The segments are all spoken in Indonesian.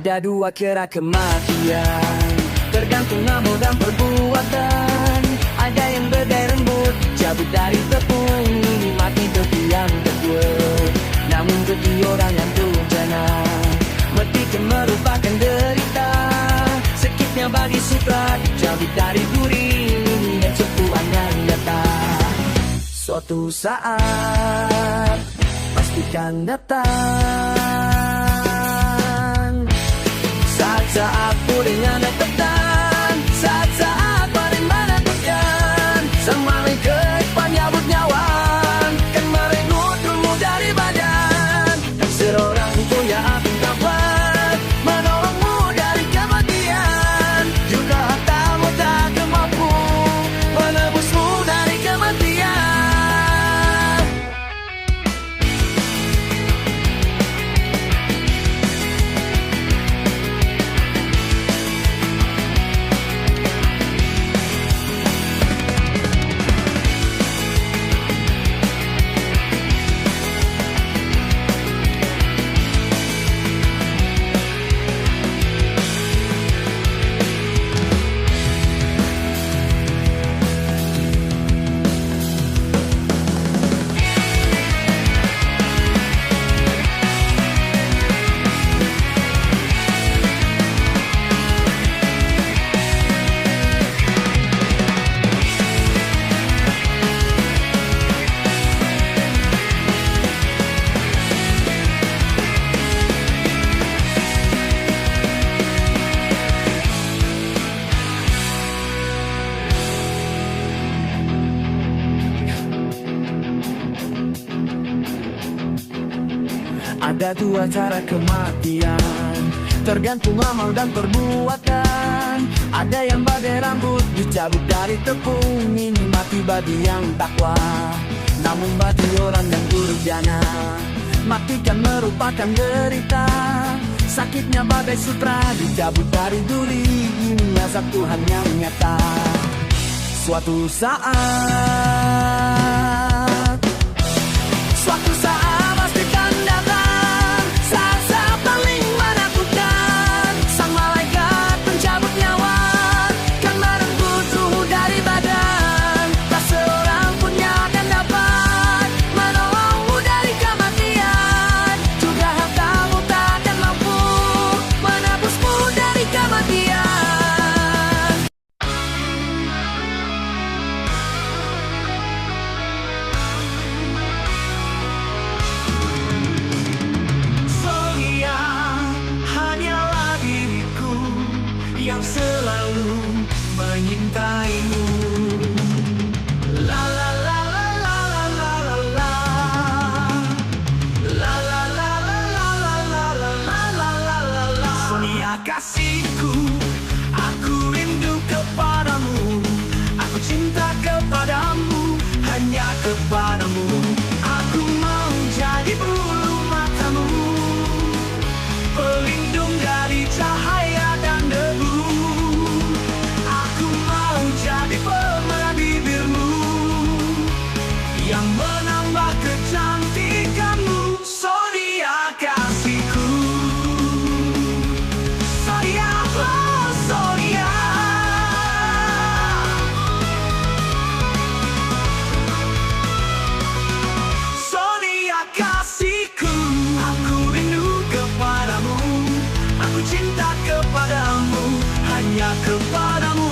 Ada dua kera kematian, tergantung amal dan perbuatan. Ada yang berdaya rembut, cabut dari tepung, ini mati bagi yang kedua. Namun bagi orang yang durjana, mati kan merupakan derita. Sakitnya bagi sutra, cabut dari duri, ini yang Tuhan yang nyata. Suatu saat pastikan datang, saat pulihnya datang, saat paling menakutkan. Sang malaikat penyabut nyawa kan merenggut rumu dari badan. Dan seorang punya api dapat menolongmu dari kematian. Juga hartamu tak mampu menebusmu dari kematian. Ada dua cara kematian, tergantung amal dan perbuatan. Ada yang badai rambut dicabut dari tepung, ini mati bagi yang takwa. Namun bagi orang yang durjana, mati kan merupakan derita. Sakitnya badai sutra dicabut dari duri, ini azab Tuhan yang nyata. Suatu saat pastikan datang, saat paling menakutkan. Sang malaikat pencabut nyawa kan merenggut ruhu dari badan. Tak seorang pun yang akan dapat menolongmu dari kematian. Juga hartamu tak akan mampu menebusmu dari kematian. Yang selalu menyintaimu. La la la la la la la la la. La la la la la la la la la la la la. Sonia kasihku, aku rindu kepadamu. Aku cinta kepadamu, hanya kepadamu. Aku mau jadi bulu matamu, pelindung dari cahaya dan debu. Aku mau jadi pemerah bibirmu yang menambah kecantikanmu. Sonia kasihku, Sonia, oh Sonia. Sonia kasihku, aku rindu kepadamu. Aku cinta kepadamu, hanya kepadamu.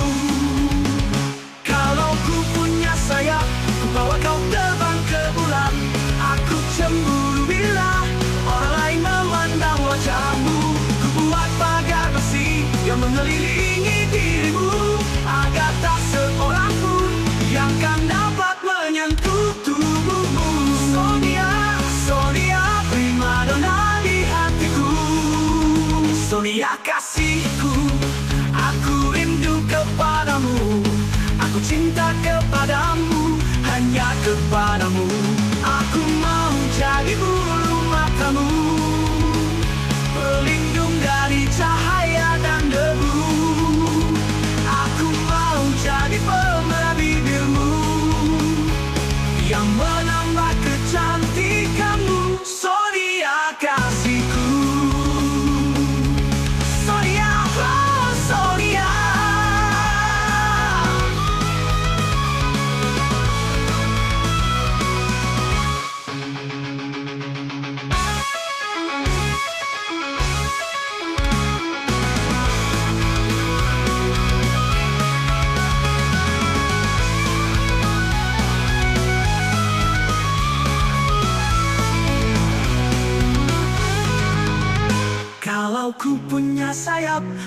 Kalau ku punya sayap, ku bawa kau terbang ke bulan. Aku cemburu bila orang lain memandang wajahmu. Ku buat pagar besi yang mengelilingi dirimu, agar tak seorang pun yang kan dapat menyentuh tubuhmu. Sonia, Sonia, primadona di hatiku. Sonia kasihku, aku rindu kepadamu. Aku cinta kepadamu, hanya kepadamu. Aku mau jadi bulu matamu, pelindung dari cahaya dan debu. Aku mau jadi pemerah bibirmu yang menambah kecantikanmu. Sonia kasihku,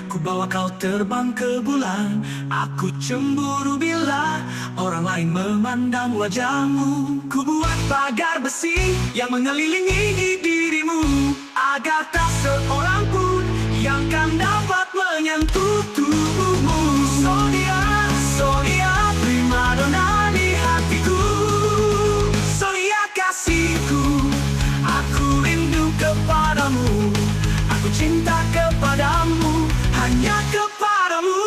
ku bawa kau terbang ke bulan. Aku cemburu bila orang lain memandang wajahmu. Ku buat pagar besi yang mengelilingi dirimu, agar tak seorang pun yang kan dapat menyentuh tubuhmu. Sonia, Sonia, primadona di hatiku. Sonia kasihku, aku rindu kepadamu. Aku cinta kepadamu, hanya kepadamu.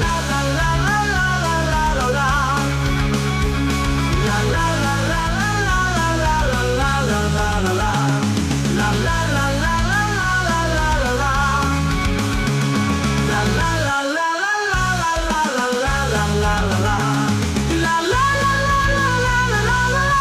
La la la la la la la la la. La la la la la la la la la la la la la. La la la la la la la la la la. La la la la la la la la la la la la la. La la la la la la la la la.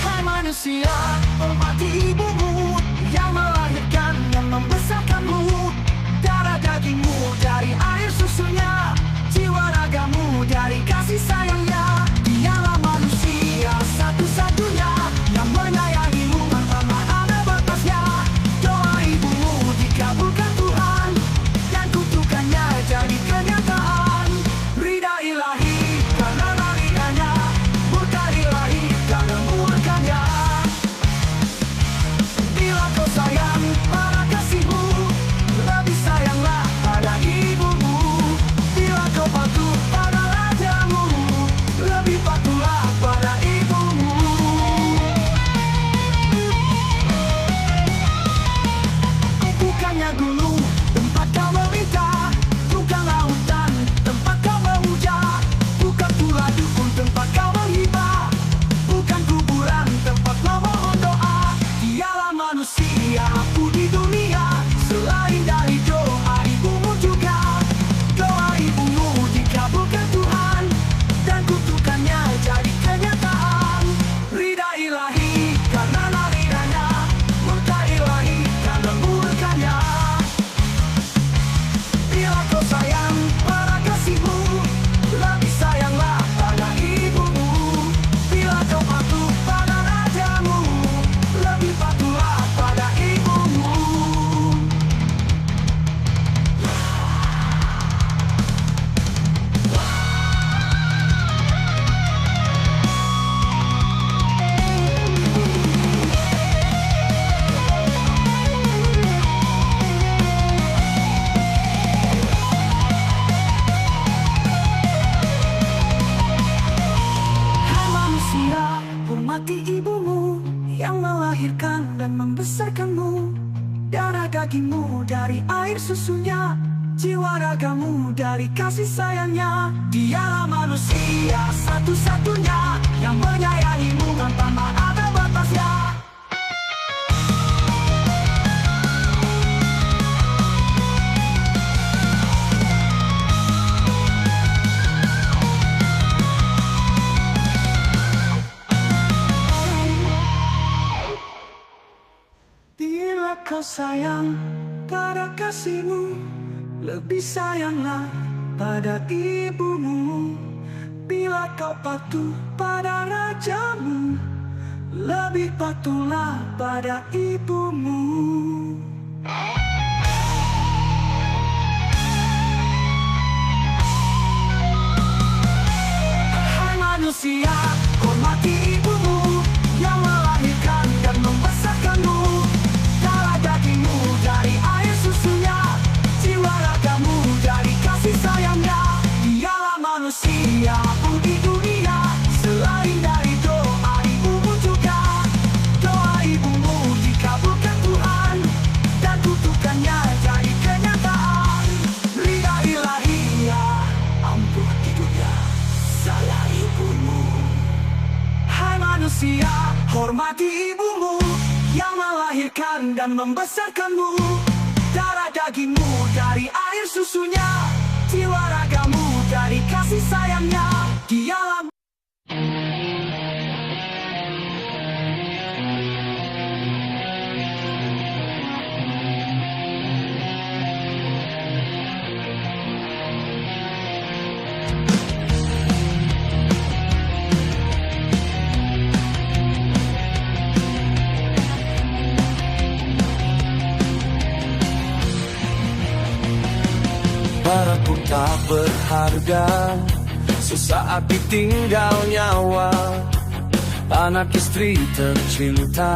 Hai manusia, hormati ibumu yang melahirkan, yang membesarkanmu. Darah dagingmu dari air susunya, jiwa ragamu dari kasih sayangnya. Dialah manusia satu-satunya yang menyayangimu tanpa ada batasnya. Doa ibumu dikabulkan Tuhan, dan kutukannya jadi kenyataan. Ridha ilahi karena ridhanya, murka ilahi karena murkanya. Bila kau sayang pada kasihmu, lebih sayanglah pada ibumu. Bila kau patuh pada rajamu, lebih patuhlah pada ibumu. Bukannya gunung tempat kau meminta, bukan lautan tempat kau memuja, bukan pula dukun tempat kau menghibah, bukan kuburan tempat memohon doa. Dialah manusia aku di dunia, selain dari doa ibumu juga. Doa ibumu dikabulkan Tuhan, dan kutukannya jadi kenyataan. Ridha ilahi karena ridhanya, murka ilahi karena murkanya. Bila kau sayang pada kasihmu, lebih sayanglah pada ibumu. Bila kau patuh pada rajamu, lebih patuhlah pada ibumu. Hai manusia, hormati ibumu yang melahirkan dan membesarkanmu. Darah dagingmu dari air susunya, jiwa ragamu dari kasih sayangnya. Dialah manusia satu-satunya yang menyayangimu tanpa ada batasnya. Bila kau sayang pada kasihmu, lebih sayanglah pada ibumu. Bila kau patuh pada rajamu, lebih patuhlah pada ibumu. Hai manusia, hormati ibumu yang melahirkan dan membesarkanmu. Darah dagingmu dari air susunya, jiwa ragamu dari kasih sayangnya. Dialah manusia aku di dunia, selain dari doa ibumu juga. Doa ibumu dikabulkan Tuhan, dan kutukannya jadi kenyataan. Ridha ilahi Hormati ibumu yang melahirkan dan membesarkanmu. Darah dagingmu dari air susunya, jiwa ragamu dari kasih sayangnya. Dialah Para pun tak berharga, sesaat ditinggal nyawa. Anak istri tercinta,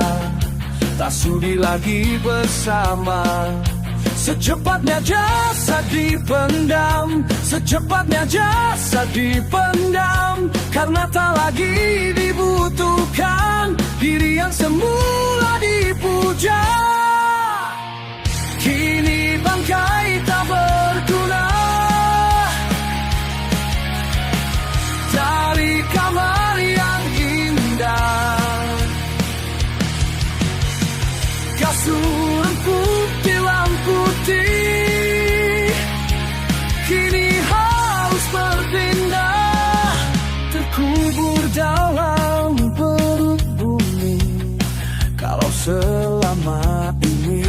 tak sudi lagi bersama. Secepatnya jasad dipendam, secepatnya jasad dipendam. Karena tak lagi dibutuhkan diri yang semula dipuja. Kini bangkai tak berguna dari kamar yang indah. Kasur putih lampu putih kini harus berpindah, terkubur dalam perut bumi. Kalau selama ini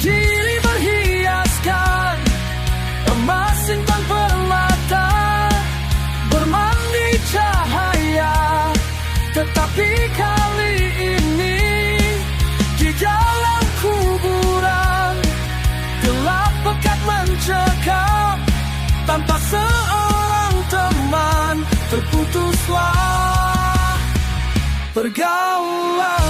diri berhiaskan emas intan permata, bermandi cahaya, tetapi kali ini di dalam kuburan gelap pekat mencekam. Tanpa seorang teman terputuslah pergaulan.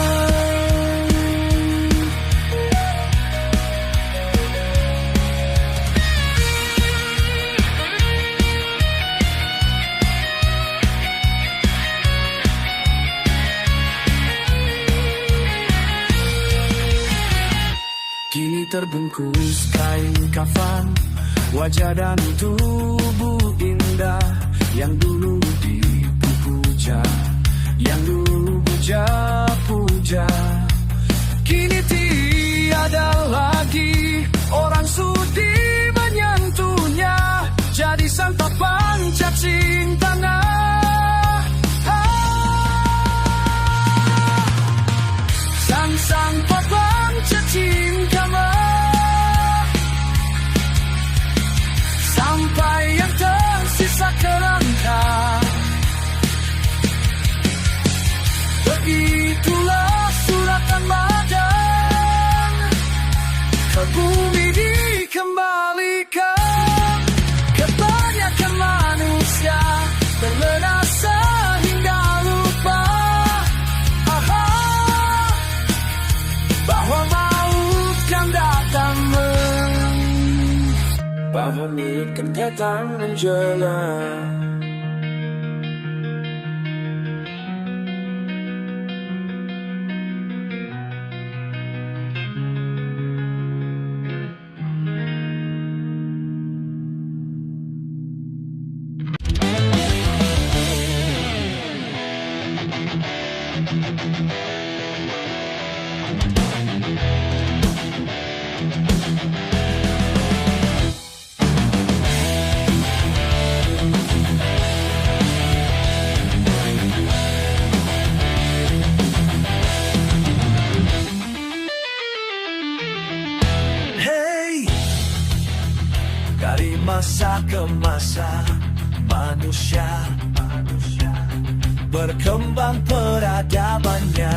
Kini terbungkus kain kafan, wajah dan tubuh indah yang dulu dipuja, yang dulu puja-puja. Kini tiada lagi orang sudi menyentuhnya, jadi santapan cacing tanah. Sang papan cacing sampai yang tersisa kerangka. Begitulah suratan badan ke bumi dikembalikan. Kebanyakan manusia terlena sehingga lupa bahwa maut kan datang, bahwa maut kan datang menjela. Dari masa ke masa manusia berkembang peradabannya,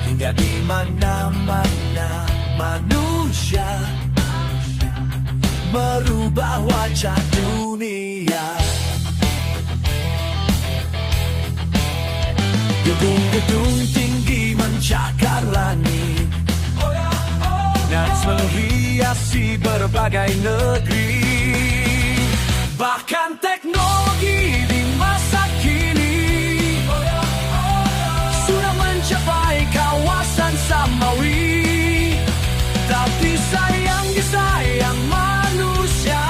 hingga di mana-mana manusia merubah wajah dunia. Gedung-gedung tinggi mencakar langit dan menghiasi berbagai negeri. Bahkan teknologi di masa kini sudah mencapai kawasan samawi. Tapi sayang disayang manusia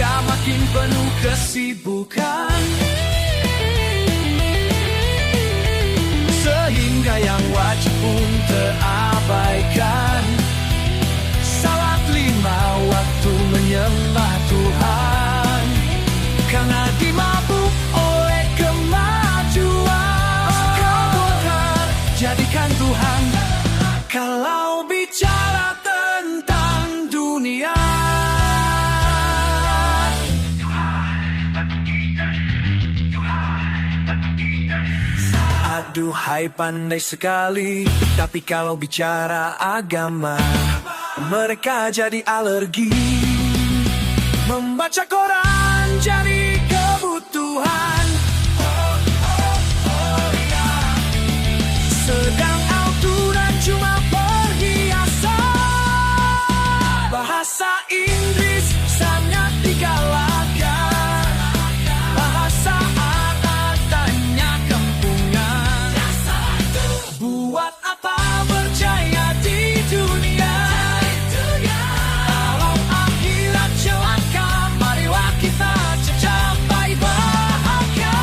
dia makin penuh kesibukan, sehingga yang wajib pun terabaikan. Salat 5 waktu menyembah Tuhan, karena dimabuk oleh kemajuan. Kau jadikan Tuhan kalau bicara tentang dunia. Aduhai pandai sekali, tapi kalau bicara agama mereka jadi alergi. Membaca Quran jadi kebutuhan, sedang Al-Quran cuma perhiasan. Bahasa Inggris sangat digalakkan, bahasa Arab tanya kampungan. Buat apa berjaya di dunia kalau akhirat celaka? Marilah kita capai bahagia.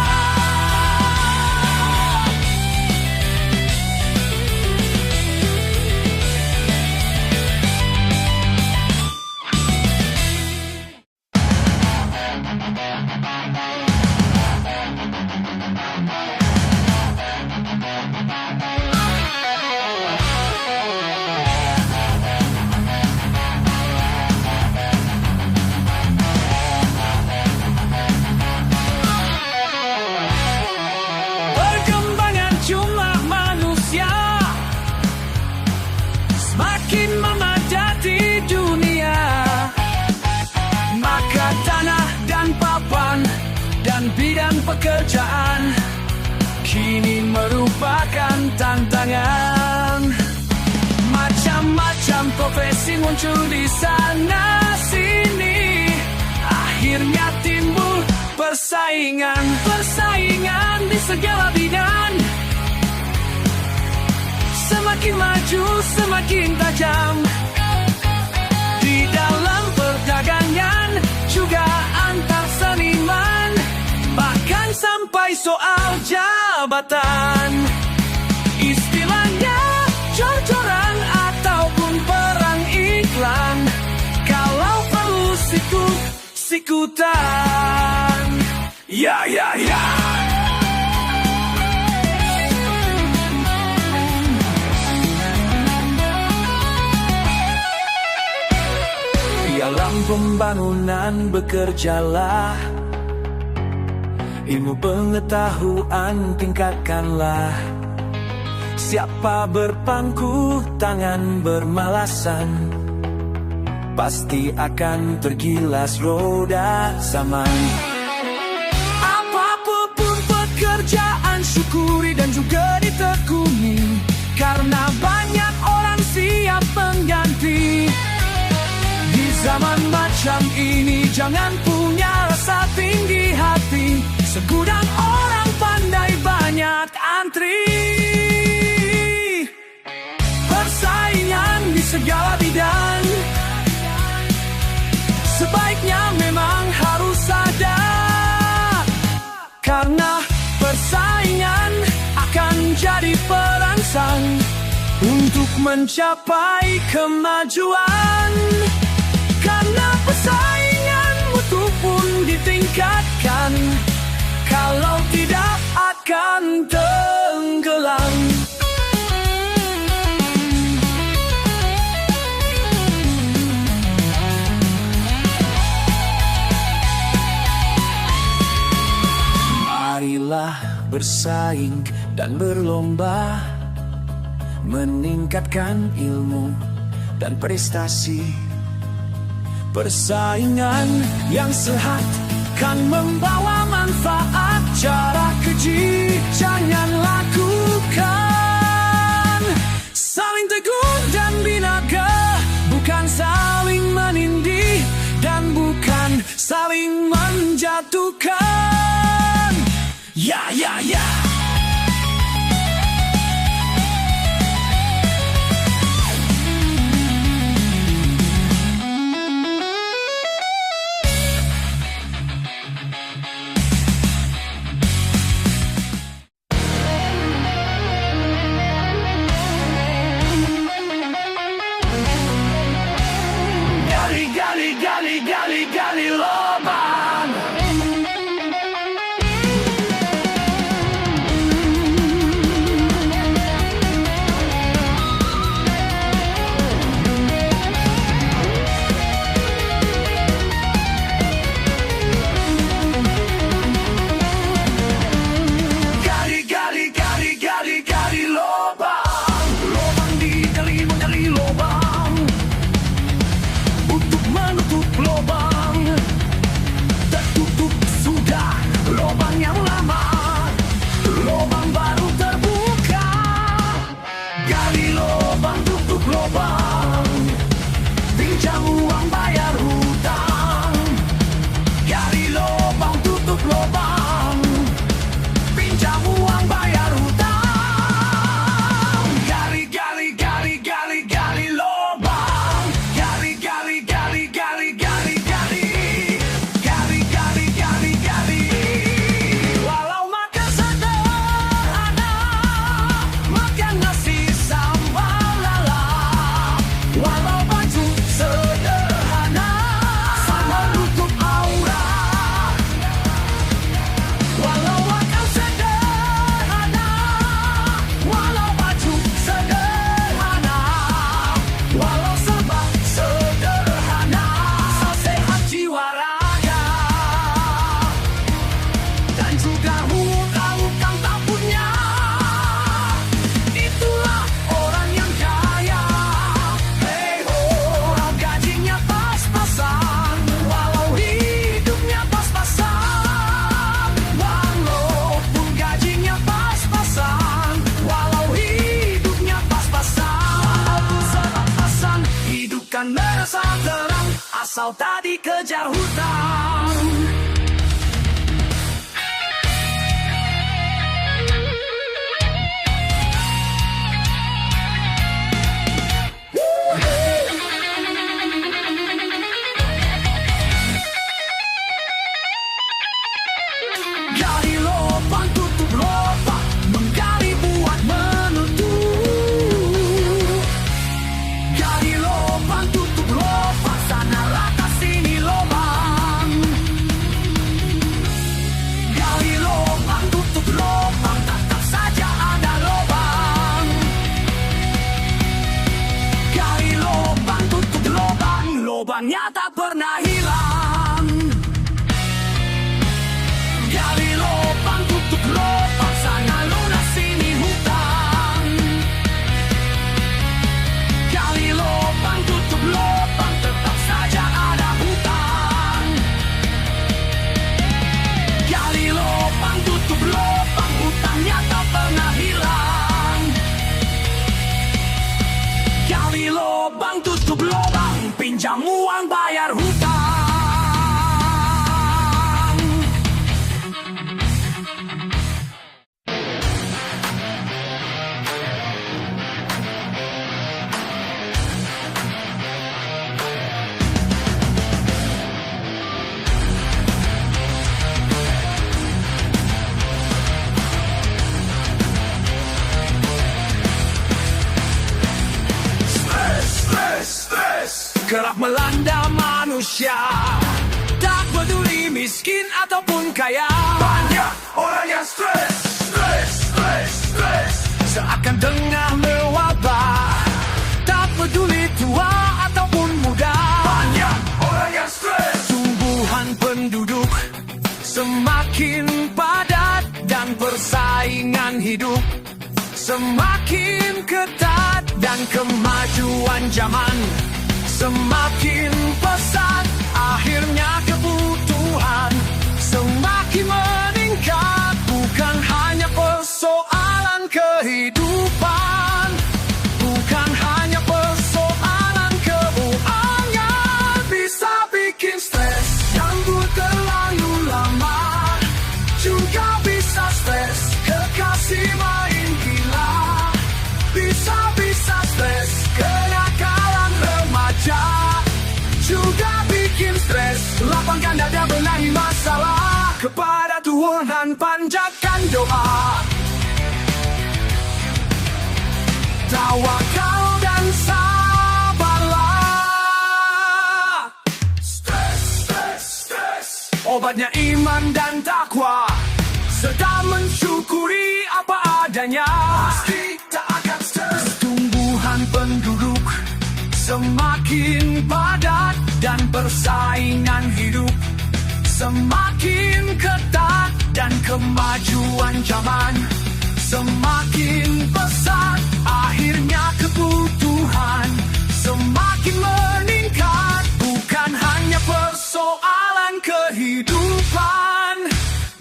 Perkembangan jumlah manusia semakin memadati dunia, maka tanah dan papan dan bidang pekerjaan kini merupakan tantangan. Macam-macam profesi muncul di sana sini, akhirnya timbul persaingan di segala bidang. Semakin maju, semakin tajam di dalam perdagangan, juga antar seniman, bahkan sampai soal jabatan. Istilahnya jor-joran ataupun perang iklan, kalau perlu sikut-sikutan. Ya. Dalam pembangunan bekerjalah, ilmu pengetahuan tingkatkanlah. Siapa berpangku tangan bermalasan, pasti akan tergilas roda zaman. Apapun pekerjaan, syukuri dan juga ditekuni, karena banyak orang siap mengganti. Di zaman macam ini jangan punya rasa tinggi hati, segudang orang pandai banyak antri. Persaingan di segala bidang, sebaiknya memang harus ada, karena persaingan akan jadi perangsang untuk mencapai kemajuan. Karena persaingan mutu pun ditingkatkan, kalau tidak akan tenggelam. Marilah bersaing dan berlomba, meningkatkan ilmu dan prestasi. Persaingan yang sehat kan membawa manfaat, cara keji jangan lakukan. Saling tegur dan binaga, bukan saling menindih, dan bukan saling menjatuhkan. Ya. asal tak dikejar hutang. Gali lubang, tutup lubang, menggali buat menutup. Gali lubang, tutup lubang, sana rata sini lubang. Gali lubang, tutup lubang, tetap saja ada lubang. Gali lubang, tutup lubang, lubangnya tak pernah hilang. Gali lubang, tutup lubang, sana lunas sini hutang. Gali lubang, tutup lubang, tetap saja ada hutang. Gali lubang, tutup lubang, hutangnya tak pernah hilang. Gali lubang, tutup lubang, pinjam uang bayar hutang. Kerap melanda manusia, tak peduli miskin ataupun kaya. Banyak orang yang stres, seakan tengah mewabah, tak peduli tua ataupun muda. Banyak orang yang stres. Tumbuhan penduduk semakin padat dan persaingan hidup semakin ketat, dan kemajuan zaman semakin pesat. Akhirnya kebutuhan semakin meningkat. Bukan hanya persoalan kehidupan, bukan hanya persoalan keuangan. Bisa bikin stres ganggu terlalu lama, juga bisa stres kekasih main gila. Bisa stres kenakalan remaja, juga bikin stres. Lapangkan dada, benahi masalah, kepada Tuhan panjatkan doa. Tawakal dan sabarlah. Stres. Obatnya iman dan takwa, serta mensyukuri apa adanya. Pasti tak akan stres. Tumbuhan penduduk semakin padat, dan persaingan hidup semakin ketat, dan kemajuan zaman semakin pesat. Akhirnya kebutuhan semakin meningkat. Bukan hanya persoalan kehidupan,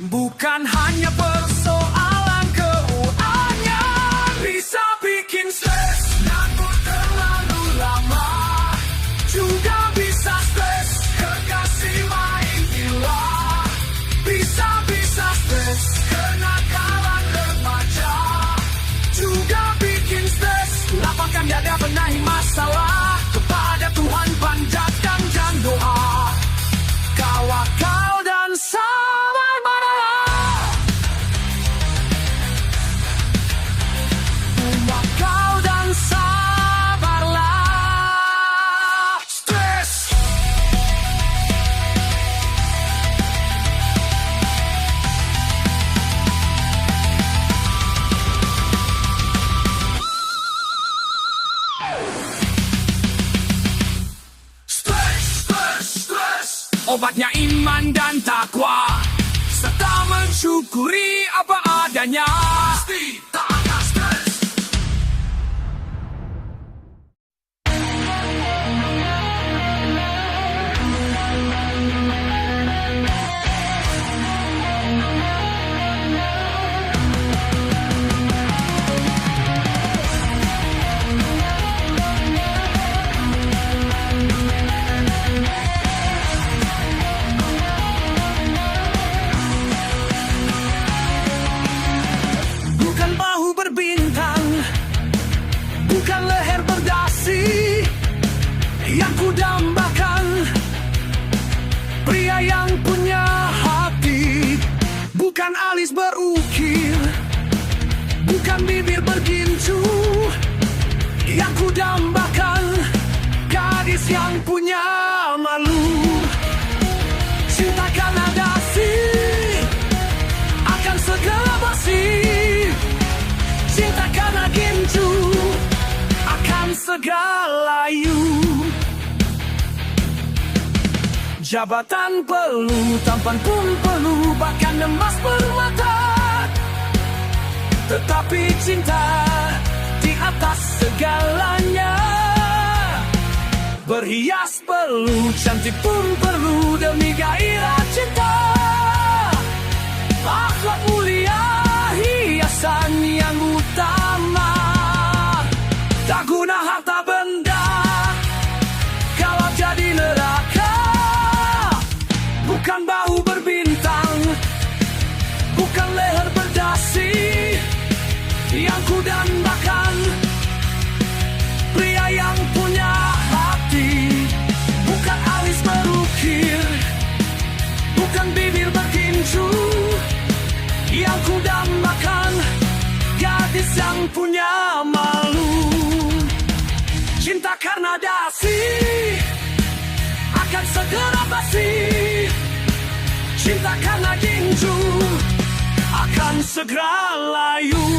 bukan hanya persoalan keuangan. Bisa bikin stres ganggu terlalu lama, juga bisa stres kekasih main gila. Bisa stres kenakalan remaja, juga bikin stres. Lapangkan dada, benahi masalah, kepada Tuhan panjatkan dan doa. Tawakal dan sabar manalah. Tawakal dan sabarlah. Stres. Obatnya iman dan takwa, serta mensyukuri apa adanya. Pasti tak akan stres. bukan alis berukir, bukan bibir bergincu. Yang ku dambakan gadis yang punya malu. Cinta karena dasi akan segera basi. Cinta karena gincu akan segera layu. Jabatan perlu, tampan pun perlu, bahkan emas permata. Tetapi cinta di atas segalanya. Berhias perlu, cantik pun perlu, demi gairah cinta. Akhlak mulia, hiasan yang utama. Tak guna harta benda kalau jadi neraka. Bukan bahu berbintang, bukan leher berdasi yang ku dambakan. Pria yang punya hati, bukan alis berukir, bukan bibir bergincu. Yang ku dambakan gadis yang punya malu. Cinta karena dasi akan segera basi. Cinta karena gincu akan segera layu.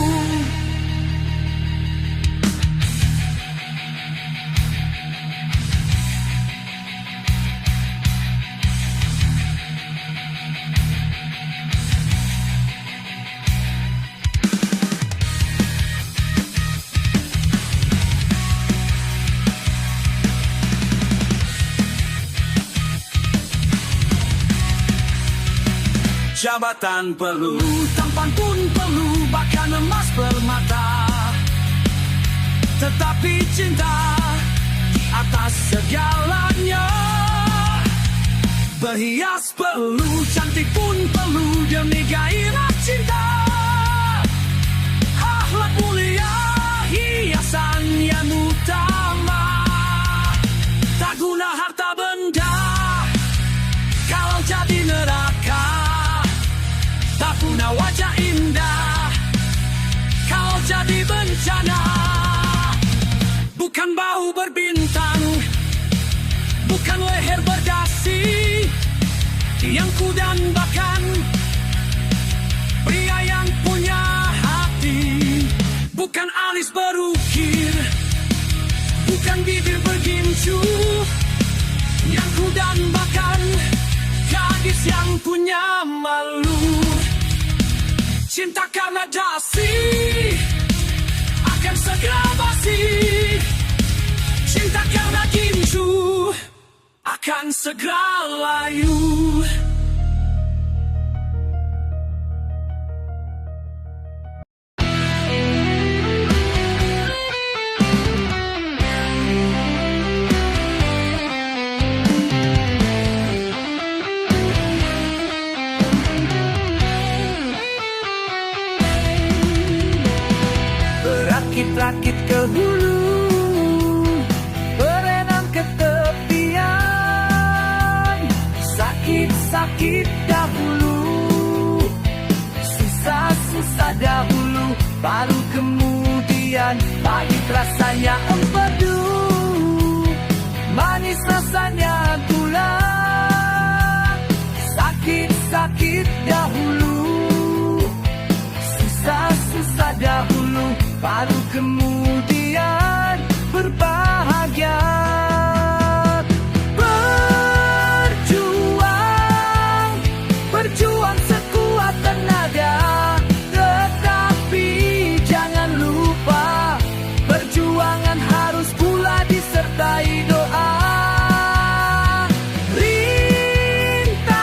Jabatan perlu, tampan pun perlu, bahkan emas permata. Tetapi cinta di atas segalanya. Berhias perlu, cantik pun perlu, demi gairah cinta. Akhlak mulia, hiasan yang utama. Tak guna harta benda kalau jadi neraka. Tak punya wajah indah kau jadi bencana. Bukan bahu berbintang, bukan leher berdasi yang ku dambakan. Pria yang punya hati, bukan alis berukir, bukan bibir bergincu. Yang ku dambakan gadis yang punya malu. Cinta karena dasi akan segera basi. Cinta karena gincu akan segera layu. Rakit-rakit ke hulu, berenang ke tepian. Sakit-sakit dahulu, susah-susah dahulu, baru kemudian pahit rasanya empedu, manis rasanya gula. Sakit-sakit dahulu, susah-susah dahulu, baru kemudian berbahagia. Berjuang, berjuang sekuat tenaga, tetapi jangan lupa perjuangan harus pula disertai doa. Rintangan,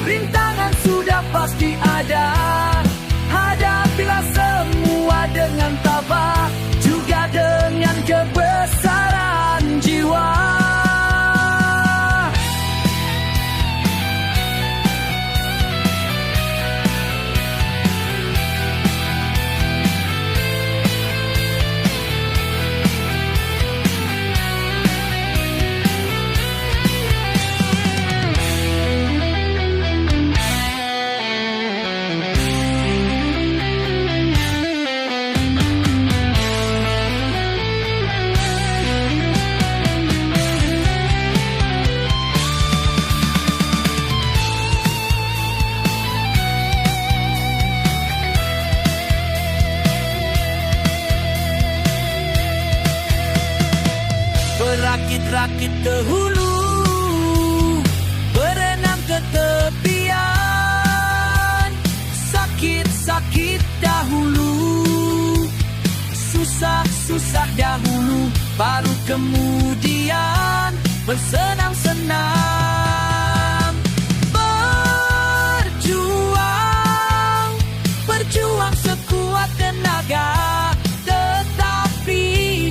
rintangan sudah pasti ada. Hadapilah semua dengan tabah, juga dengan keberanian. rakit-rakit ke hulu, berenang ke tepian. Sakit-sakit dahulu, susah-susah dahulu, baru kemudian bersenang-senang. Berjuang sekuat tenaga, tetapi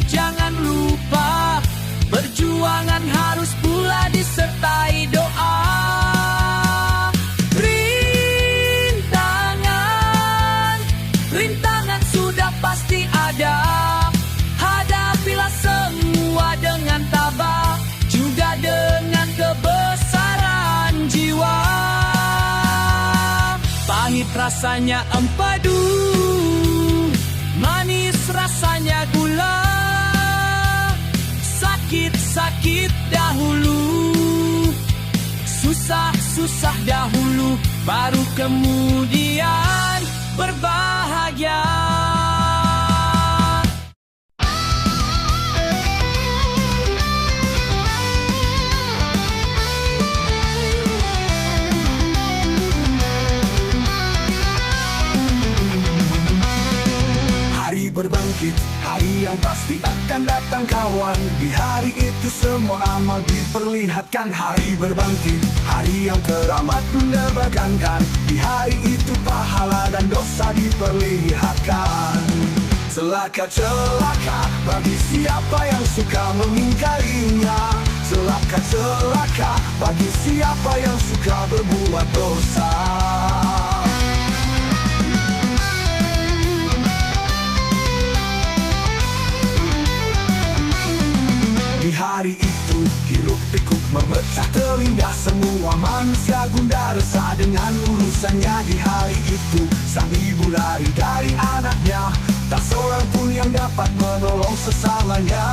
jangan lupa perjuangan harus pula disertai doa. Rintangan sudah pasti ada, hadapilah semua dengan tabah, juga dengan kebesaran jiwa. Pahit rasanya empedu, manis rasanya gula. Sakit-sakit dahulu, susah-susah dahulu, baru kemudian berbahagia. Hari berbangkit, hari yang pasti akan datang kawan. Di hari itu semua amal diperlihatkan. Hari berbangkit, hari yang teramat mendebarkankan. Di hari itu pahala dan dosa diperlihatkan. Celaka-celaka bagi siapa yang suka mengingkarinya. Celaka-celaka bagi siapa yang suka berbuat dosa. Di hari itu hiruk pikuk memecah telinga, semua manusia gundah resah dengan urusannya. Di hari itu sang ibu lari dari anaknya, tak seorang pun yang dapat menolong sesamanya.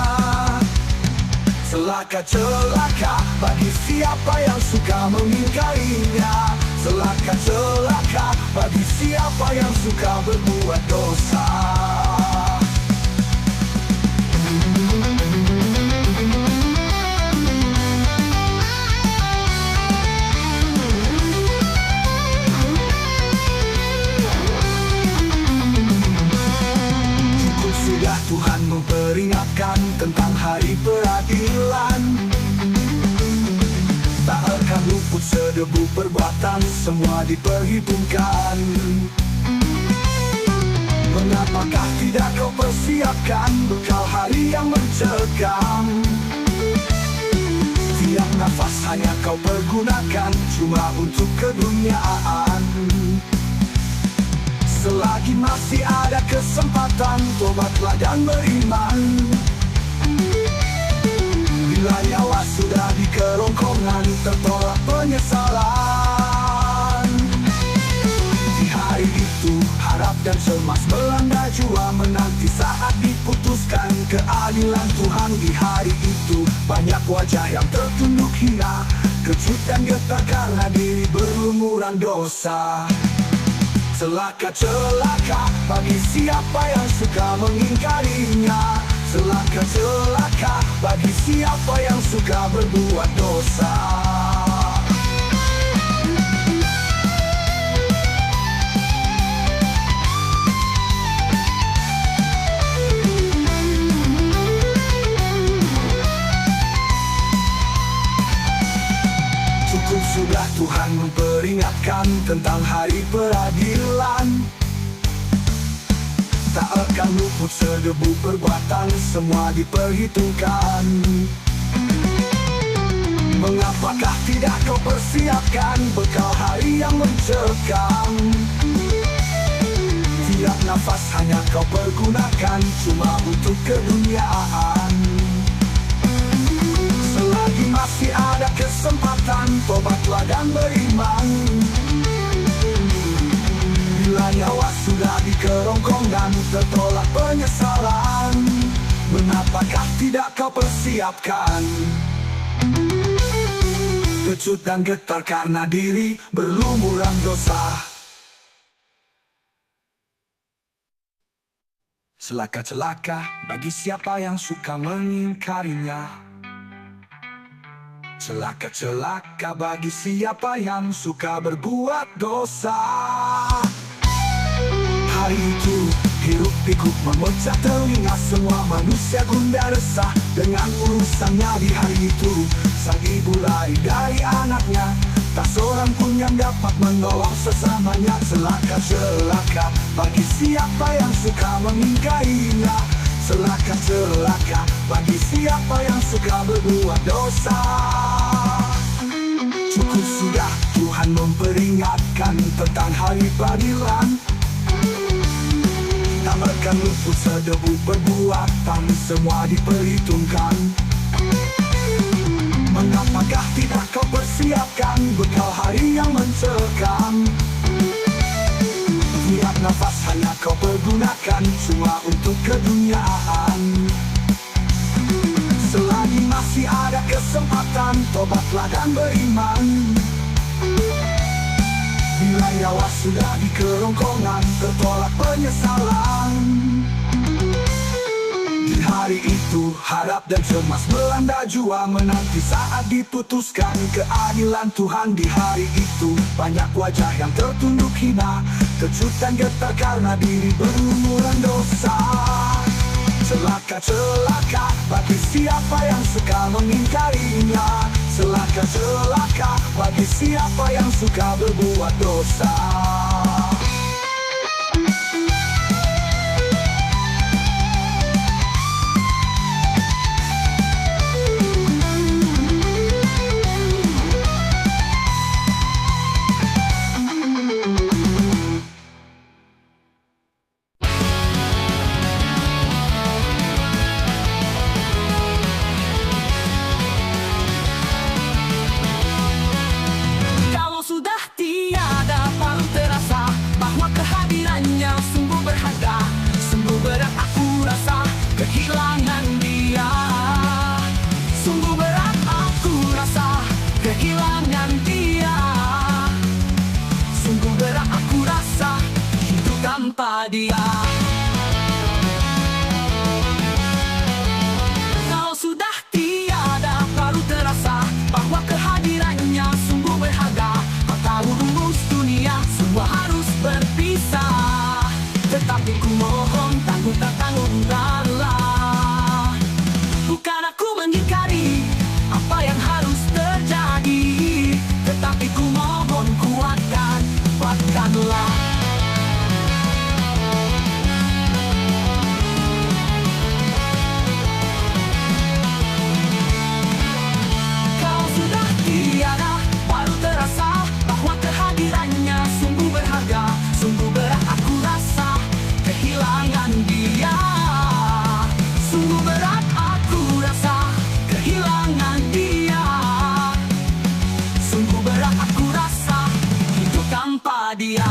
Celaka-celaka bagi siapa yang suka mengingkarinya. Celaka-celaka bagi siapa yang suka berbuat dosa. Tuhan memperingatkan tentang hari peradilan. Tak akan luput sedebu perbuatan, semua diperhitungkan. Mengapakah tidak kau persiapkan bekal hari yang mencekam? Tiap nafas hanya kau pergunakan cuma untuk keduniaan. Selagi masih ada kesempatan, tobatlah dan beriman. Bila nyawa sudah di kerongkongan, tertolak penyesalan. Di hari itu, harap dan cemas melanda jua, menanti saat diputuskan keadilan Tuhan. Di hari itu, banyak wajah yang tertunduk hina, kejut dan getar karena diri berlumuran dosa. Celaka-celaka bagi siapa yang suka mengingkarinya. Celaka-celaka bagi siapa yang suka berbuat dosa. Sudah Tuhan memperingatkan tentang hari peradilan. Tak akan luput sedebu perbuatan, semua diperhitungkan. Mengapakah tidak kau persiapkan bekal hari yang mencekam? Tiap nafas hanya kau pergunakan cuma untuk keduniaan. Selagi masih ada kesempatan, tobatlah dan beriman. Bila nyawa sudah di kerongkongan, tertolak penyesalan. Mengapakah tidak kau persiapkan? Kecut dan getar karena diri berlumuran dosa. Celaka-celaka bagi siapa yang suka mengingkarinya. Celaka-celaka bagi siapa yang suka berbuat dosa. Hari itu hiruk pikuk memecah telinga semua manusia gundah resah dengan urusannya di hari itu. Sang ibu lari dari anaknya, tak seorang pun yang dapat menolong sesamanya. Celaka-celaka bagi siapa yang suka mengingkarinya. Celaka-celaka bagi siapa yang suka berbuat dosa. Cukup sudah, Tuhan memperingatkan tentang hari pengadilan. Tak akan luput sedebu perbuatan, semua diperhitungkan. Mengapakah tidak kau persiapkan bekal hari yang mencekam? Tiap nafas hanya kau pergunakan cuma untuk keduniaan. Selagi masih ada kesempatan, tobatlah dan beriman. Bila nyawa sudah di kerongkongan, tertolak penyesalan. Di hari itu harap dan cemas melanda jua menanti saat diputuskan keadilan Tuhan. Di hari itu banyak wajah yang tertunduk hina, kejutan getar karena diri berumuran dosa. Celaka-celaka bagi siapa yang suka mengingkarinya. Celaka-celaka bagi siapa yang suka berbuat dosa. Kehilangan dia, sungguh berat aku rasa. Kehilangan dia, sungguh berat aku rasa. Hidup tanpa dia. Kalau sudah tiada, baru terasa bahwa kehadirannya sungguh berharga. Kau tahu rumus dunia, semua harus berpisah. Tetapi ku mohon tanggung tak tanggung-tanggung. Bukan aku mengingkari apa yang harus terjadi, tetapi ku mohon kuatkanlah. Kalau sudah tiada, baru terasa bahwa kehadirannya sungguh berharga. Sungguh berat aku rasa kehilangan dia. Sungguh berat aku rasa kehilangan dia. Sungguh berat aku rasa hidup tanpa dia.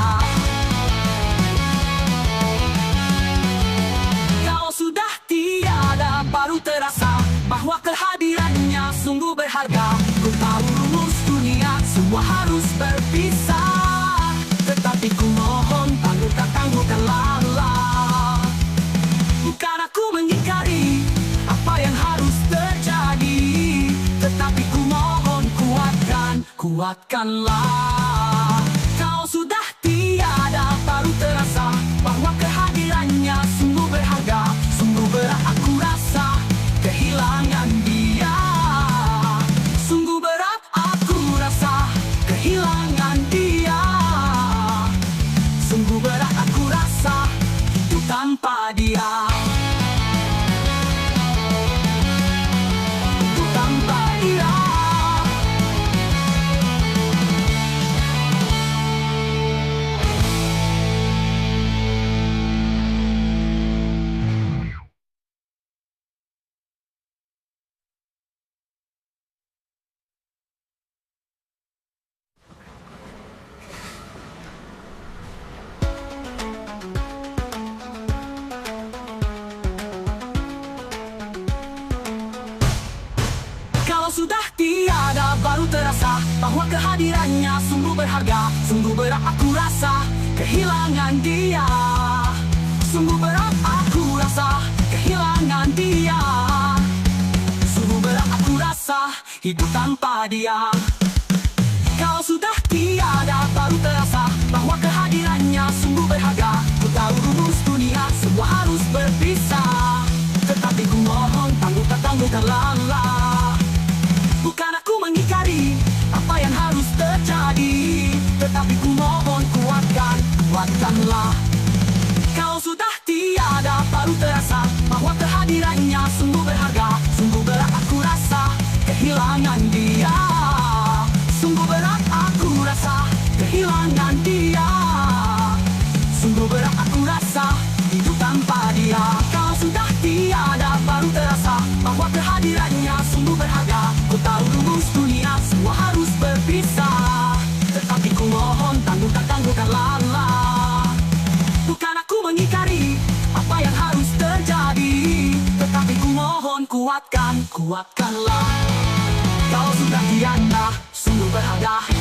Kalau sudah tiada, baru terasa bahwa kehadirannya sungguh berharga. Ku tahu rumus dunia, semua harus berpisah. Tetapi ku mohon tangguhkanlah. Bukan aku mengingkari apa yang harus terjadi, tetapi ku mohon kuatkanlah. Kalau sudah tiada, baru terasa bahwa kehadirannya sungguh berharga. Sungguh berat aku rasa kehilangan dia. Sungguh berat aku rasa kehilangan dia. Sungguh berat aku rasa hidup tanpa dia. Hidup tanpa dia. Sudah tiada, baru terasa bahwa kehadirannya sungguh berharga. Sungguh berat aku rasa kehilangan dia. Sungguh berat aku rasa kehilangan dia. Sungguh berat aku rasa hidup tanpa dia. Kau sudah tiada, baru terasa bahwa kehadirannya sungguh berharga. Ku tahu rumus dunia semua harus berpisah, tetapi ku mohon tangguhkanlah. Bukan aku mengingkari apa yang harus terjadi, tetapi ku mohon kuatkanlah. Kau sudah tiada, baru terasa bahwa kehadirannya sungguh berharga. Sungguh berat aku rasa kehilangan dia. Sungguh berat aku rasa kehilangan dia. Sungguh berat aku rasa hidup tanpa dia. Kau sudah tiada, baru terasa bahwa kehadirannya sungguh berharga. Ku tahu rumus dunia semua harus berpisah, tetapi ku mohon tangguhkanlah. Bukan aku mengingkari apa yang harus terjadi, tetapi ku mohon kuatkanlah. Kau sudah tiada, sungguh berharga.